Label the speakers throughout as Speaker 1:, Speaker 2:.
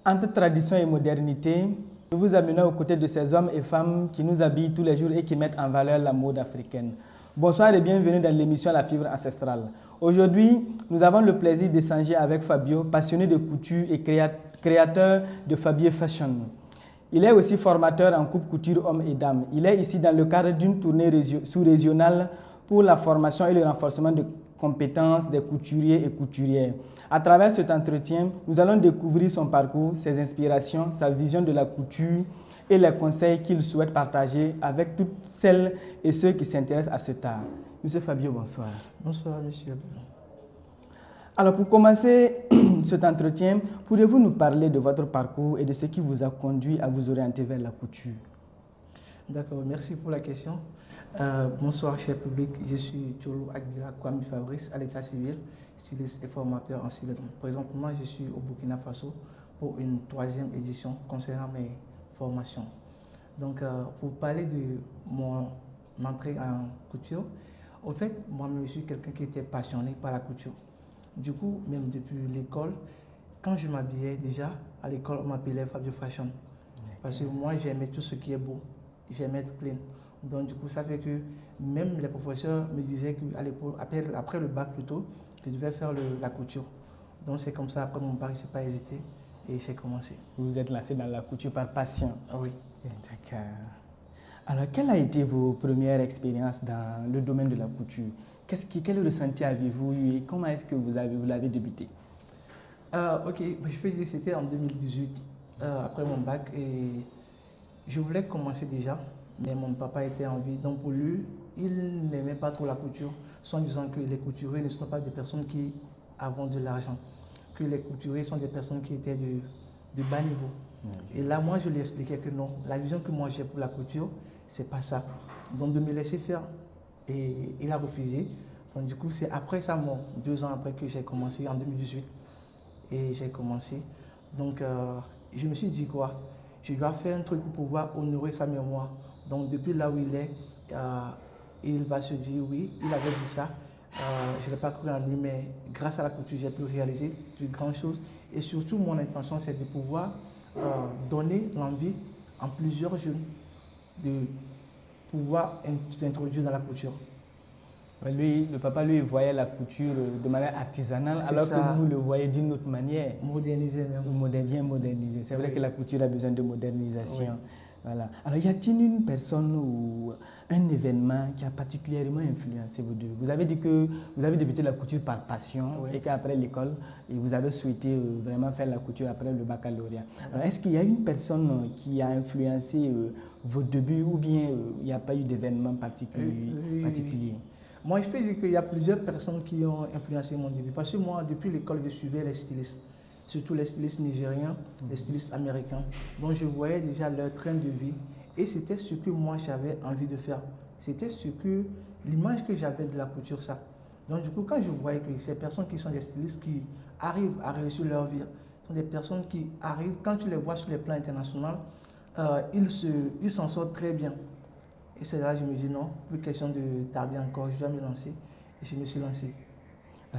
Speaker 1: Entre tradition et modernité, nous vous amenons aux côtés de ces hommes et femmes qui nous habillent tous les jours et qui mettent en valeur la mode africaine. Bonsoir et bienvenue dans l'émission La Fibre Ancestrale. Aujourd'hui, nous avons le plaisir d'échanger avec Fabio, passionné de couture et créateur de Fabio Fashion. Il est aussi formateur en coupe couture hommes et dames. Il est ici dans le cadre d'une tournée sous-régionale pour la formation et le renforcement de compétences des couturiers et couturières. À travers cet entretien, nous allons découvrir son parcours, ses inspirations, sa vision de la couture et les conseils qu'il souhaite partager avec toutes celles et ceux qui s'intéressent à cet art. Monsieur Fabio, bonsoir.
Speaker 2: Bonsoir, monsieur.
Speaker 1: Alors, pour commencer cet entretien, pourriez-vous nous parler de votre parcours et de ce qui vous a conduit à vous orienter vers la couture?
Speaker 2: D'accord, merci pour la question. Bonsoir, cher public. Je suis Tcholo Aguila Kwame Fabrice, à l'état civil, styliste et formateur en stylisme. Présentement, je suis au Burkina Faso pour une 3e édition concernant mes formations. Donc, pour parler de mon entrée en couture, au fait, moi-même, je suis quelqu'un qui était passionné par la couture. Du coup, même depuis l'école, quand je m'habillais déjà, à l'école, on m'appelait Fabio Fashion. Parce que moi, j'aimais tout ce qui est beau. J'aimais être clean. Donc, du coup, ça fait que même les professeurs me disaient qu'à l'époque, après le bac plutôt, je devais faire la couture. Donc, c'est comme ça, après mon bac, je n'ai pas hésité et j'ai commencé.
Speaker 1: Vous vous êtes lancé dans la couture par passion?
Speaker 2: Oui.
Speaker 1: D'accord. Alors, quelle a été vos premières expériences dans le domaine de la couture? Quel ressenti avez-vous eu et comment est-ce que vous l'avez débuté?
Speaker 2: Ok, je peux dire que c'était en 2018, après mon bac, et je voulais commencer déjà, mais mon papa était en vie, donc pour lui, il n'aimait pas trop la couture, en disant que les couturiers ne sont pas des personnes qui ont de l'argent, que les couturiers sont des personnes qui étaient de bas niveau. Et là, moi, je lui expliquais que non, la vision que moi j'ai pour la couture, c'est pas ça. Donc de me laisser faire. Et il a refusé. Donc du coup, c'est après ça, 2 ans après que j'ai commencé, en 2018, et j'ai commencé. Donc je me suis dit quoi? Je dois faire un truc pour pouvoir honorer sa mémoire. Donc depuis là où il est, il va se dire oui, il avait dit ça. Je n'ai pas cru en lui, mais grâce à la couture, j'ai pu réaliser de grandes choses. Et surtout, mon intention, c'est de pouvoir donner l'envie en plusieurs jeunes de pouvoir s'introduire dans la couture.
Speaker 1: Lui, le papa, lui, voyait la couture de manière artisanale, alors
Speaker 2: ça.
Speaker 1: que vous le voyez d'une autre manière.
Speaker 2: Moderniser même.
Speaker 1: Bien modernisé. C'est vrai que la couture a besoin de modernisation.
Speaker 2: Oui.
Speaker 1: Voilà. Alors, y a-t-il une personne ou un événement qui a particulièrement influencé vos deux? Vous avez dit que vous avez débuté la couture par passion, oui, et qu'après l'école, vous avez souhaité vraiment faire la couture après le baccalauréat. Alors, est-ce qu'il y a une personne qui a influencé vos débuts ou bien il n'y a pas eu d'événement particulier?
Speaker 2: Moi, je peux dire qu'il y a plusieurs personnes qui ont influencé mon début. Parce que moi, depuis l'école, je suivais les stylistes, surtout les stylistes nigériens, les stylistes américains. Donc, je voyais déjà leur train de vie et c'était ce que moi, j'avais envie de faire. C'était l'image que j'avais de la couture, ça. Donc, du coup, quand je voyais que ces personnes qui sont des stylistes qui arrivent à réussir leur vie, sont des personnes qui arrivent, quand tu les vois sur les plans internationaux, ils s'en sortent très bien. Et c'est là que je me dis non, plus question de tarder encore, je dois me lancer. Et je me suis lancé.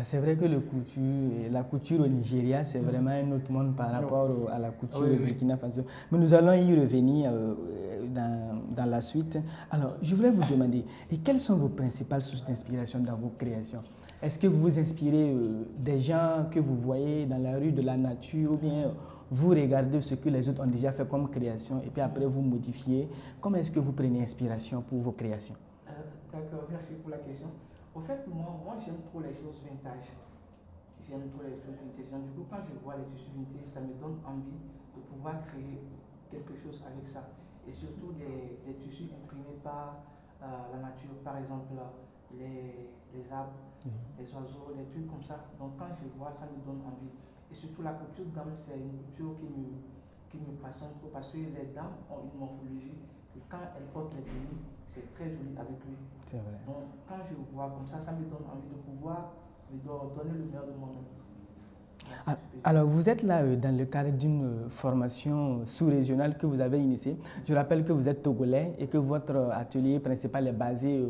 Speaker 1: C'est vrai que la couture au Nigeria, c'est vraiment un autre monde par rapport à la couture au Burkina Faso. Mais nous allons y revenir dans la suite. Alors, je voulais vous demander, et quelles sont vos principales sources d'inspiration dans vos créations? Est-ce que vous vous inspirez des gens que vous voyez dans la rue, de la nature, ou bien vous regardez ce que les autres ont déjà fait comme création et puis après vous modifiez? Comment est-ce que vous prenez inspiration pour vos créations?
Speaker 2: D'accord, merci pour la question. Au fait, moi j'aime trop les choses vintage. J'aime trop les choses vintage. Donc, du coup, quand je vois les tissus vintage, ça me donne envie de pouvoir créer quelque chose avec ça. Et surtout des tissus imprimés par la nature, par exemple les arbres, les oiseaux, des trucs comme ça. Donc quand je vois, ça me donne envie. Et surtout la couture dame, c'est une couture qui me passionne trop parce que les dames ont une morphologie que quand elles portent les tenues, c'est très joli avec lui.
Speaker 1: C'est vrai.
Speaker 2: Donc quand je vois comme ça me donne envie de pouvoir me donner le meilleur de moi-même.
Speaker 1: Alors, vous êtes là dans le cadre d'une formation sous-régionale que vous avez initiée. Je rappelle que vous êtes togolais et que votre atelier principal est basé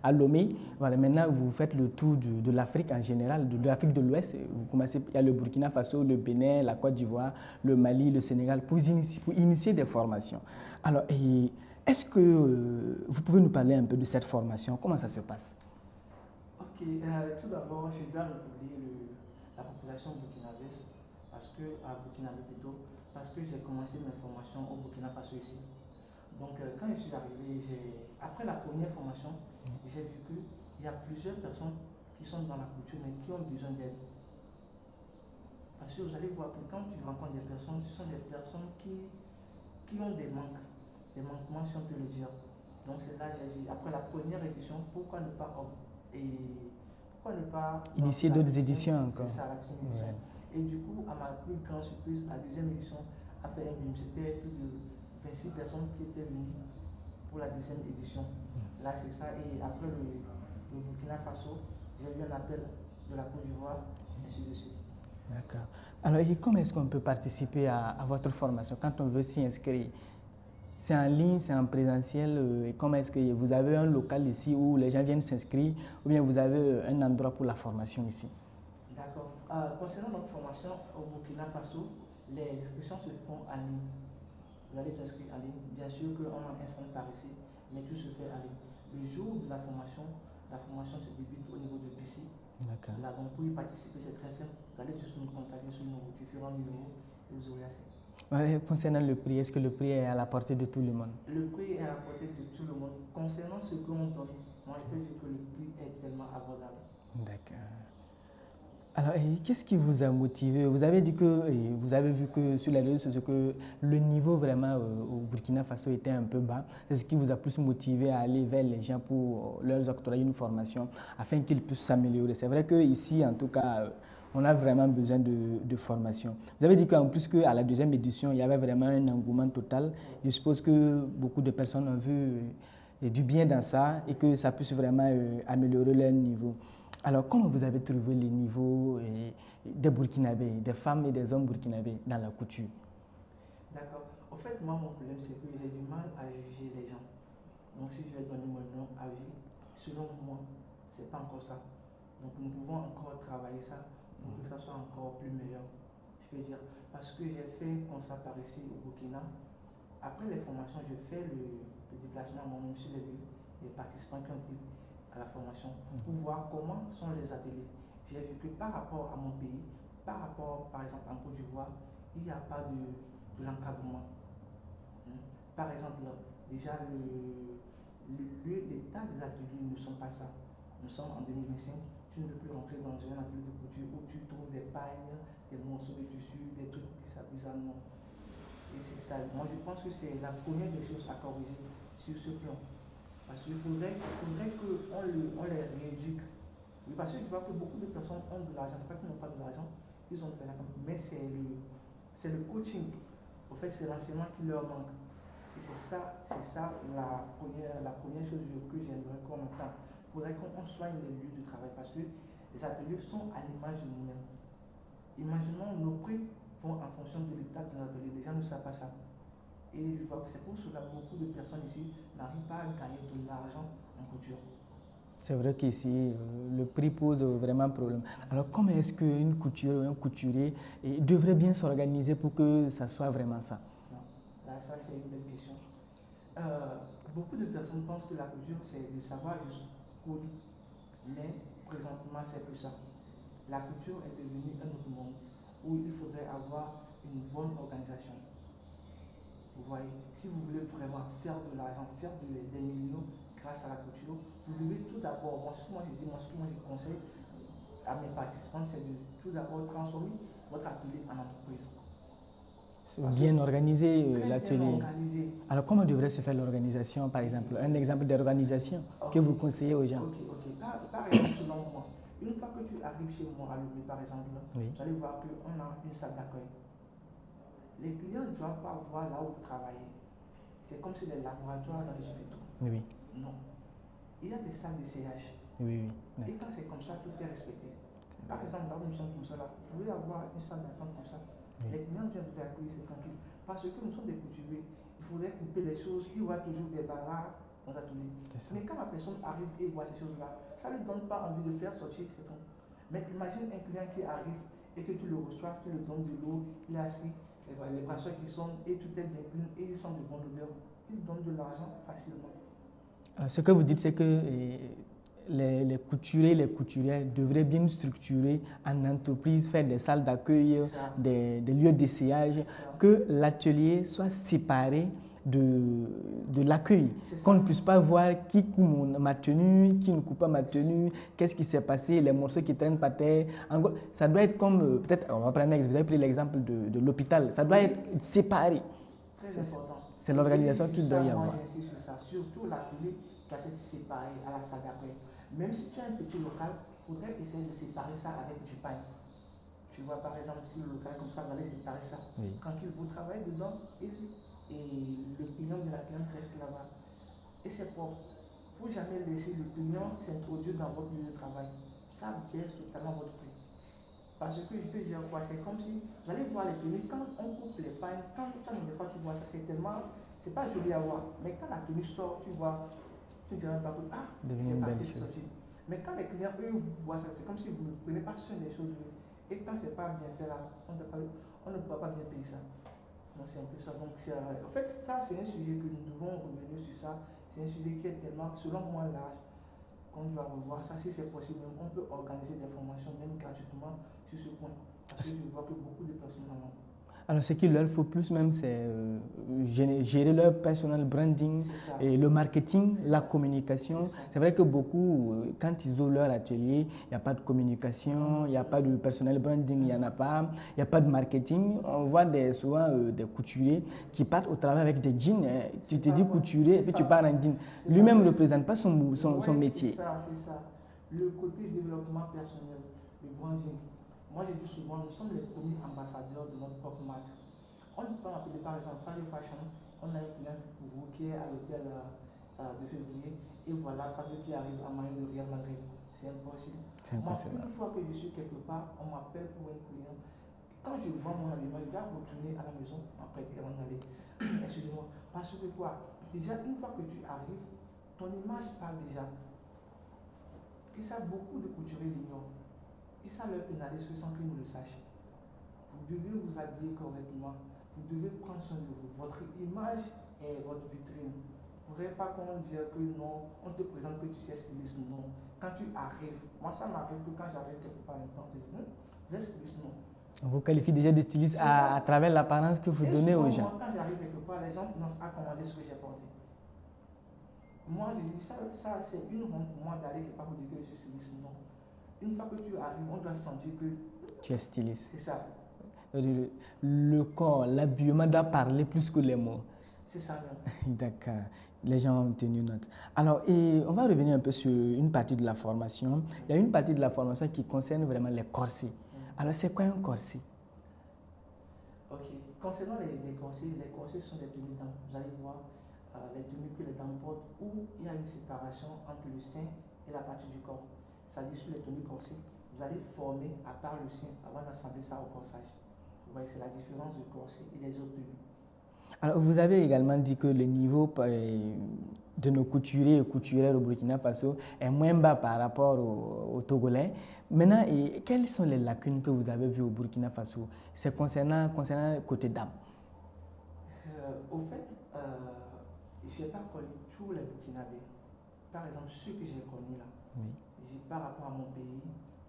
Speaker 1: à Lomé. Voilà, maintenant, vous faites le tour de l'Afrique en général, de l'Afrique de l'Ouest. Vous commencez, il y a le Burkina Faso, le Bénin, la Côte d'Ivoire, le Mali, le Sénégal, pour initier des formations. Alors, est-ce que vous pouvez nous parler un peu de cette formation? Comment ça se passe?
Speaker 2: Ok, tout d'abord, je dois republier la population burkinabé parce que, à Burkina plutôt, parce que j'ai commencé mes formations au Burkina Faso ici. Donc, quand je suis arrivé, après la première formation, j'ai vu qu'il y a plusieurs personnes qui sont dans la culture mais qui ont besoin d'aide. Parce que vous allez voir que quand tu rencontres des personnes, ce sont des personnes qui ont des manquements, si on peut le dire. Donc, c'est là que j'ai dit, après la première édition, pourquoi ne pas
Speaker 1: initier d'autres éditions encore?
Speaker 2: C'est ça, la deuxième édition. Ouais. Et du coup, à ma plus grande surprise, la deuxième édition a fait un boom. C'était plus de 26 personnes qui étaient venues pour la deuxième édition. Là, c'est ça. Et après le Burkina Faso, j'ai eu un appel de la Côte d'Ivoire, ainsi de suite.
Speaker 1: D'accord. Alors, et comment est-ce qu'on peut participer à votre formation quand on veut s'y inscrire? C'est en ligne, c'est en présentiel. Et comment est-ce que vous avez un local ici où les gens viennent s'inscrire ou bien vous avez un endroit pour la formation ici?
Speaker 2: D'accord. Concernant notre formation au Burkina Faso, les inscriptions se font en ligne. Vous allez vous inscrire en ligne. Bien sûr qu'on a un centre par ici, mais tout se fait en ligne. Le jour de la formation se débute au niveau de PC.
Speaker 1: D'accord.
Speaker 2: Là, donc pour y participer, c'est très simple. Vous allez juste nous contacter sur nos différents numéros et vous aurez accès.
Speaker 1: Concernant le prix, est-ce que le prix est à la portée de tout le monde?
Speaker 2: Le prix est à la portée de tout le monde. Concernant ce qu'on donne, moi je peux dire que le prix est tellement abordable.
Speaker 1: D'accord. Alors, qu'est-ce qui vous a motivé? Vous avez dit que vous avez vu que sur les réseaux sociaux que le niveau vraiment au Burkina Faso était un peu bas. C'est ce qui vous a plus motivé à aller vers les gens pour leur octroyer une formation afin qu'ils puissent s'améliorer. C'est vrai qu'ici, en tout cas, on a vraiment besoin de formation. Vous avez dit qu'en plus qu'à la deuxième édition, il y avait vraiment un engouement total. Je suppose que beaucoup de personnes ont vu du bien dans ça et que ça puisse vraiment améliorer leur niveau. Alors, comment vous avez trouvé les niveaux des Burkinabés, des femmes et des hommes burkinabés dans la couture?
Speaker 2: D'accord. En fait, moi, mon problème, c'est que j'ai du mal à juger les gens. Donc, si je vais donner mon avis, selon moi, c'est pas encore ça. Donc, nous pouvons encore travailler ça pour que ça soit encore plus meilleur, je peux dire. Parce que j'ai fait un constat par ici au Burkina. Après les formations, je fais le déplacement moi-même sur les lieux, les participants qui ont été à la formation, pour voir comment sont les ateliers. J'ai vu que par rapport à mon pays, par rapport par exemple en Côte d'Ivoire, il n'y a pas de l'encadrement. Par exemple, déjà l'état des ateliers ne sont pas ça. Nous sommes en 2025, tu ne peux plus rentrer dans un atelier de couture où tu trouves des pailles, des morceaux de tissu, des trucs qui s'abusent. Non. Et c'est ça. Moi, je pense que c'est la première des choses à corriger sur ce plan. Parce qu'il faudrait qu'on les rééduque. Oui, parce que je vois que beaucoup de personnes ont de l'argent. Ce n'est pas qu'ils n'ont pas de l'argent, ils ont de l'argent. Mais c'est le coaching. En fait, c'est l'enseignement qui leur manque. Et c'est ça la première chose que j'aimerais qu'on entende. Il faudrait qu'on soigne les lieux de travail parce que les ateliers sont à l'image de nous-mêmes. Imaginons nos prix vont en fonction de l'état de nos ateliers. Les gens ne savent pas ça. Et je vois que c'est pour cela que beaucoup de personnes ici n'arrivent pas à gagner de l'argent en couture.
Speaker 1: C'est vrai qu'ici, le prix pose vraiment problème. Alors, comment est-ce qu'une couture ou un couturier devrait bien s'organiser pour que ça soit vraiment ça?
Speaker 2: Non. Là, ça, c'est une belle question. Beaucoup de personnes pensent que la couture, c'est de savoir juste coudre. Mais présentement, c'est plus ça. La couture est devenue un autre monde où il faudrait avoir une bonne organisation. Vous voyez, si vous voulez vraiment faire de l'argent, faire des millions grâce à la couture, vous devez tout d'abord, ce que moi je conseille à mes participants, c'est de tout d'abord transformer votre atelier en entreprise.
Speaker 1: Bien organisé l'atelier. Alors, comment devrait se faire l'organisation, par exemple? Un exemple d'organisation que vous conseillez aux gens.
Speaker 2: Ok. Par exemple, selon moi, une fois que tu arrives chez moi à Lomé, par exemple, oui, vous allez voir qu'on a une salle d'accueil. Les clients ne doivent pas voir là où vous travaillez. C'est comme si les laboratoires dans les hôpitaux.
Speaker 1: Oui.
Speaker 2: Non. Il y a des salles de CH.
Speaker 1: Oui.
Speaker 2: Et quand c'est comme ça, tout est respecté. Par exemple, là où nous sommes comme ça, là, vous pouvez avoir une salle d'attente comme ça. Les clients viennent vous accueillir, c'est tranquille. Parce que nous sommes des couturiers, il faudrait couper les choses, il y aura toujours des barras dans l'atelier. Mais quand la personne arrive et voit ces choses-là, ça ne lui donne pas envie de faire sortir ses fonds. Mais imagine un client qui arrive et que tu le reçois, tu lui donnes de l'eau, il est assis, les brasseurs qui sonnent et tout est bien clean et il sent de bonne odeur. Il donne de l'argent facilement.
Speaker 1: Alors, ce que vous dites, c'est que les couturiers, les couturières devraient bien structurer en entreprise, faire des salles d'accueil, des lieux d'essayage, que l'atelier soit séparé de l'accueil, qu'on ne puisse pas voir qui coupe ma tenue, qui ne coupe pas ma tenue, qu'est-ce qui s'est passé, les morceaux qui traînent par terre. En gros, ça doit être comme, peut-être, on va prendre un exemple, vous avez pris l'exemple de l'hôpital, ça doit être séparé.
Speaker 2: Très important.
Speaker 1: C'est l'organisation qui doit y avoir.
Speaker 2: Moi, j'insiste sur ça. Surtout l'atelier doit être séparé à la salle d'accueil. Même si tu as un petit local, il faudrait essayer de séparer ça avec du pain. Tu vois, par exemple, si le local est comme ça, vous allez séparer ça.
Speaker 1: Oui.
Speaker 2: Tranquille, vous travaillez dedans et le client de la cliente reste là-bas. Et c'est propre. Il ne faut jamais laisser le client s'introduire dans votre lieu de travail. Ça baisse totalement votre prix. Parce que je peux dire quoi, c'est comme si, vous allez voir les tenues, quand on coupe les pains, quand des fois tu vois ça, c'est tellement, c'est pas joli à voir. Mais quand la tenue sort, tu vois, tu ne dirais pas que, ah, c'est parti de sortir. Mais quand les clients, eux, voient ça, c'est comme si vous ne prenez pas soin des choses. Et quand c'est pas bien fait là, on ne pourra pas bien payer ça. Donc c'est un peu ça. Donc, en fait, ça, c'est un sujet que nous devons revenir sur ça. C'est un sujet qui est tellement, selon moi, large, qu'on doit revoir ça. Si c'est possible, on peut organiser des formations, même gratuitement, sur ce point. Parce que je vois que beaucoup de personnes en ont.
Speaker 1: Alors, ce qu'il leur faut plus même, c'est gérer leur personal branding et le marketing, la communication. C'est vrai que beaucoup, quand ils ont leur atelier, il n'y a pas de communication, il n'y a pas de personal branding, il n'y en a pas, il n'y a pas de marketing. On voit souvent des couturiers qui partent au travail avec des jeans. Tu te dis couturier et puis tu pars en jean. Lui-même ne représente pas son métier.
Speaker 2: C'est ça. Le côté développement personnel, le branding. Moi, je dis souvent, nous sommes les premiers ambassadeurs de notre propre marque. On peut appeler par exemple Fabio Fashion. On a un client pour vous qui est à l'hôtel de février. Et voilà Fabio qui arrive à maillot de Real Madrid. C'est impossible. Moi, une fois que je suis quelque part, on m'appelle pour un client. Quand je vends mon habillement, je dois retourner à la maison après avant d'aller. Excusez-moi. Parce que quoi? Déjà, une fois que tu arrives, ton image parle déjà. Et ça, beaucoup de couturiers l'ignorent. Et ça leur pénalise sans qu'ils ne le sachent. Vous devez vous habiller correctement. Vous devez prendre soin de vous. Votre image est votre vitrine. Vous ne voudrez pas qu'on dise que non, on te présente que tu sais styliste. Non. Quand tu arrives, moi ça m'arrive que quand j'arrive quelque part, on te dit, vous êtes styliste, non.
Speaker 1: On vous qualifie déjà de styliste à travers l'apparence que vous donnez aux gens.
Speaker 2: Moi, quand j'arrive quelque part, les gens commencent à commander ce que j'ai porté. Moi, je dis ça c'est une honte pour moi d'aller quelque part pour dire que je suis styliste. Non. Une fois que tu arrives, on doit sentir que
Speaker 1: tu es styliste.
Speaker 2: C'est ça.
Speaker 1: Le corps, l'habillement doit parler plus que les mots.
Speaker 2: C'est ça même.
Speaker 1: D'accord. Les gens ont tenu note. Alors, on va revenir un peu sur une partie de la formation. Il y a une partie de la formation qui concerne vraiment les corsets. Alors, c'est quoi un corset?
Speaker 2: Ok. Concernant les corsets sont des tenues dames. Vous allez voir les tenues que les dames portent où il y a une séparation entre le sein et la partie du corps. C'est-à-dire sur les tenues corsées, vous allez former à part le sein avant d'assembler ça au corsage. Vous voyez, c'est la différence du corset et des autres tenues.
Speaker 1: Alors, vous avez également dit que le niveau de nos couturiers et couturières au Burkina Faso est moins bas par rapport aux Togolais. Maintenant, quelles sont les lacunes que vous avez vues au Burkina Faso? C'est concernant le côté dames.
Speaker 2: Au fait, je n'ai pas connu tous les Burkinabés. Par exemple, ceux que j'ai connus là, par rapport à mon pays,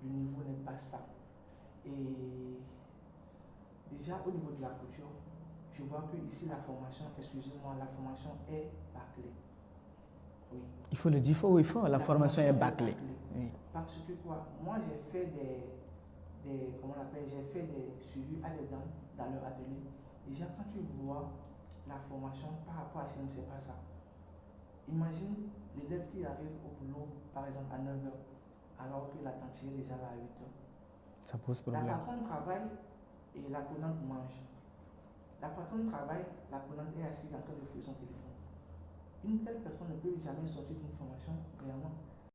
Speaker 2: le niveau n'est pas ça. Et déjà au niveau de la couture, je vois que ici la formation, excusez-moi, la formation est bâclée. Oui.
Speaker 1: Il faut le dire, la formation est bâclée. Oui.
Speaker 2: Parce que quoi, moi j'ai fait j'ai fait des suivis à des dames dans leur atelier. Déjà quand tu vois la formation par rapport à chez nous, c'est pas ça. Imagine l'élève qui arrive au boulot, par exemple à 9h, alors que la cantine est déjà là à 8h.
Speaker 1: Ça pose problème.
Speaker 2: La patronne travaille et la l'apprenante mange. La patronne travaille, l'apprenante est assise en train de fouiller son téléphone. Une telle personne ne peut jamais sortir d'une formation réellement.